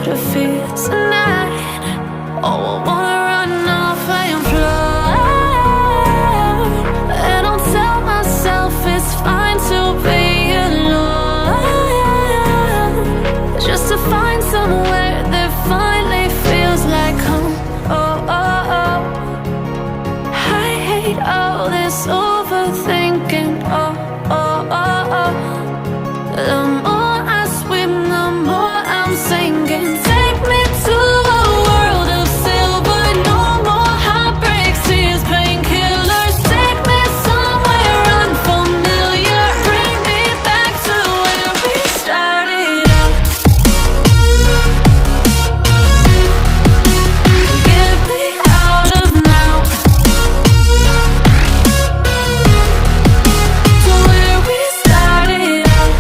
to feel tonight. Oh, I wanna run off and fly. And I'll tell myself it's fine to be alone, just to find somewhere that finally feels like home. Oh, oh, oh. I hate all this overthinking. Oh, oh, oh, oh. The more I swim, the more I'm sinking. Take me to a world of silver. No more heartbreaks, tears, painkillers. Take me somewhere unfamiliar. Bring me back to where we started out. Get me out of now, to where we started out.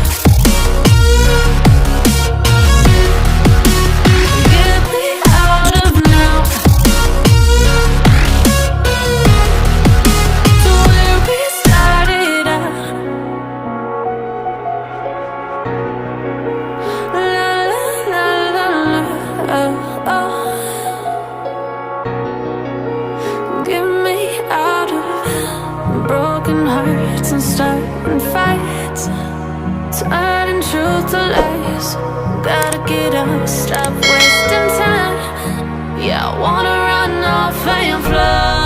Get me out of now, to where we started out. La la la la la, oh, oh. Get me out of broken hearts and starting fights, turning truth to lies. Gotta get up, stop wasting time. Yeah, I wanna